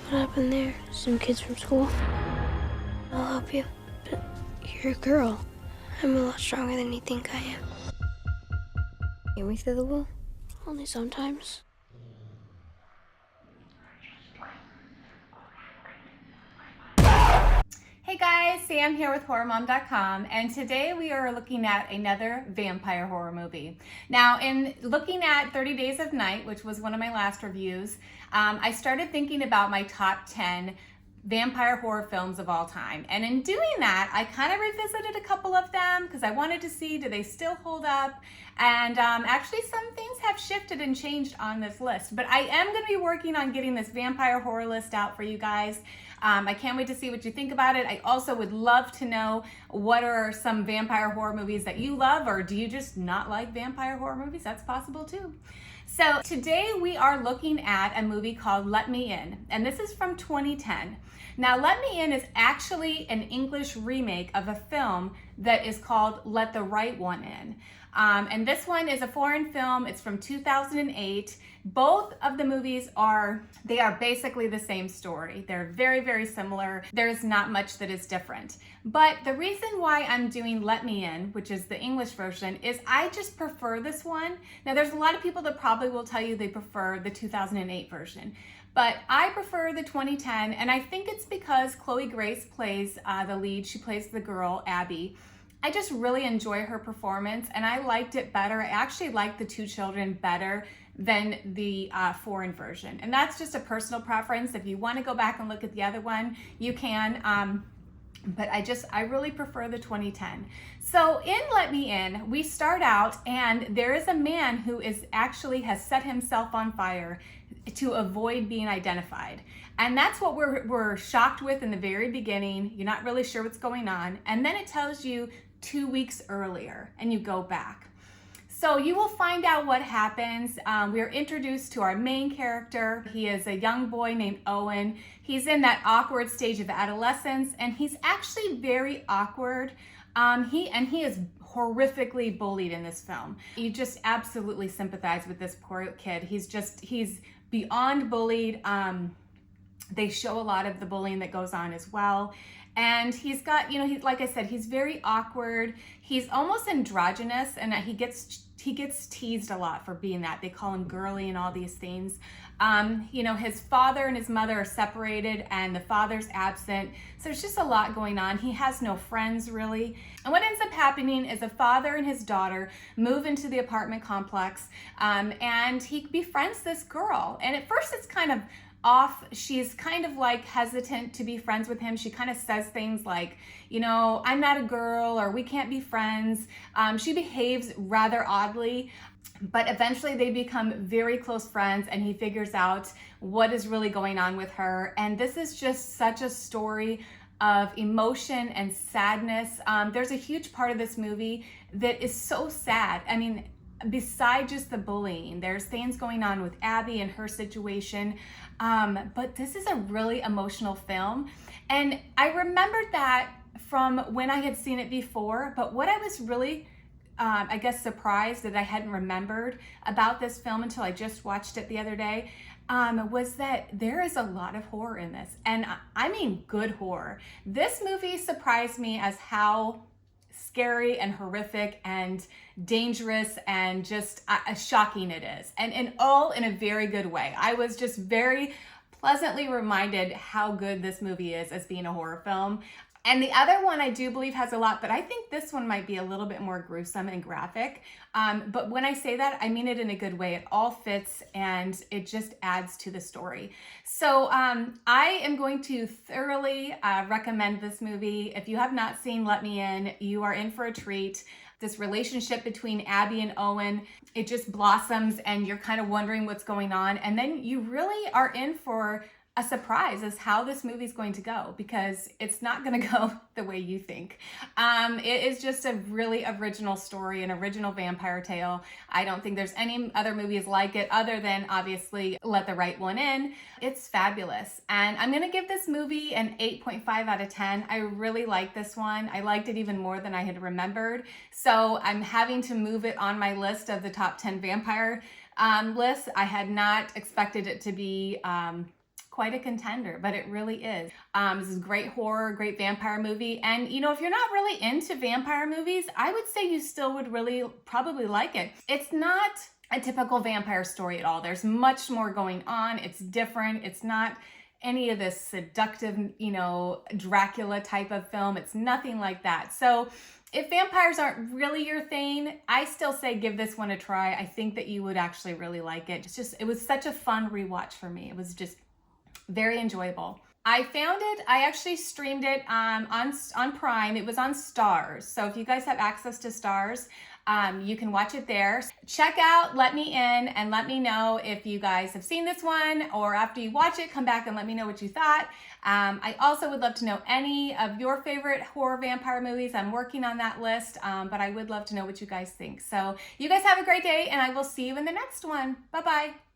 What happened there? Some kids from school? I'll help you. But you're a girl. I'm a lot stronger than you think I am. Get me through the wall? Only sometimes. Hey guys, Sam here with horrormom.com, and today we are looking at another vampire horror movie. Now, in looking at 30 Days of Night, which was one of my last reviews, I started thinking about my top 10 vampire horror films of all time. And in doing that, I kind of revisited a couple of them because I wanted to see, do they still hold up? And actually some things have shifted and changed on this list, but I am going to be working on getting this vampire horror list out for you guys. I can't wait to see what you think about it. I also would love to know what are some vampire horror movies that you love, or do you just not like vampire horror movies? That's possible too. So today we are looking at a movie called Let Me In, and this is from 2010. Now, Let Me In is actually an English remake of a film that is called Let the Right One In. And this one is a foreign film. It's from 2008. Both of the movies are basically the same story. They're very, very similar. There's not much that is different. But the reason why I'm doing Let Me In, which is the English version, is I just prefer this one. Now, there's a lot of people that probably will tell you they prefer the 2008 version. But I prefer the 2010, and I think it's because Chloe Grace plays the lead. She plays the girl, Abby. I just really enjoy her performance, and I liked it better. I actually liked the two children better than the foreign version. And that's just a personal preference. If you want to go back and look at the other one, you can. But I really prefer the 2010. So in Let Me In, we start out and there is a man who has set himself on fire to avoid being identified. And that's what we're shocked with in the very beginning. You're not really sure what's going on. And then it tells you 2 weeks earlier and you go back. So you will find out what happens. We're introduced to our main character. He is a young boy named Owen. He's in that awkward stage of adolescence, and he's actually very awkward. He is horrifically bullied in this film. You just absolutely sympathize with this poor kid. He's beyond bullied. They show a lot of the bullying that goes on as well. And he's got, like I said, he's very awkward. He's almost androgynous, and he gets teased a lot for being that. They call him girly and all these things. His father and his mother are separated, and the father's absent. So there's just a lot going on. He has no friends really. And what ends up happening is a father and his daughter move into the apartment complex, and he befriends this girl. And at first it's kind of off. She's kind of like hesitant to be friends with him. She kind of says things like, I'm not a girl, or we can't be friends. She behaves rather oddly, but eventually they become very close friends, and he figures out what is really going on with her. And this is just such a story of emotion and sadness. There's a huge part of this movie that is so sad. I mean, beside just the bullying, there's things going on with Abby and her situation. But this is a really emotional film. And I remembered that from when I had seen it before, but what I was really, surprised that I hadn't remembered about this film until I just watched it the other day, was that there is a lot of horror in this. And I mean good horror. This movie surprised me as how scary and horrific and dangerous and just shocking it is, and in a very good way. I was just very pleasantly reminded how good this movie is as being a horror film. And the other one I do believe has a lot, but I think this one might be a little bit more gruesome and graphic. But when I say that, I mean it in a good way. It all fits, and it just adds to the story. So I am going to thoroughly recommend this movie. If you have not seen Let Me In, you are in for a treat. This relationship between Abby and Owen, it just blossoms, and you're kind of wondering what's going on. And then you really are in for a surprise as how this movie's going to go, because it's not going to go the way you think. It is just a really original story, an original vampire tale. I don't think there's any other movies like it other than obviously Let the Right One In. It's fabulous. And I'm going to give this movie an 8.5 out of 10. I really like this one. I liked it even more than I had remembered. So I'm having to move it on my list of the top 10 vampire list. I had not expected it to be quite a contender, but it really is. This is great horror, great vampire movie. And you know, if you're not really into vampire movies, I would say you still would really probably like it. It's not a typical vampire story at all. There's much more going on. It's different. It's not any of this seductive, you know, Dracula type of film. It's nothing like that. So if vampires aren't really your thing, I still say give this one a try. I think that you would actually really like it. It was such a fun rewatch for me. It was just very enjoyable. I found it, I actually streamed it on Prime. It was on Stars. So if you guys have access to Stars, you can watch it there. Check out Let Me In and let me know if you guys have seen this one, or after you watch it, come back and let me know what you thought. I also would love to know any of your favorite horror vampire movies. I'm working on that list, but I would love to know what you guys think. So you guys have a great day, and I will see you in the next one. Bye-bye.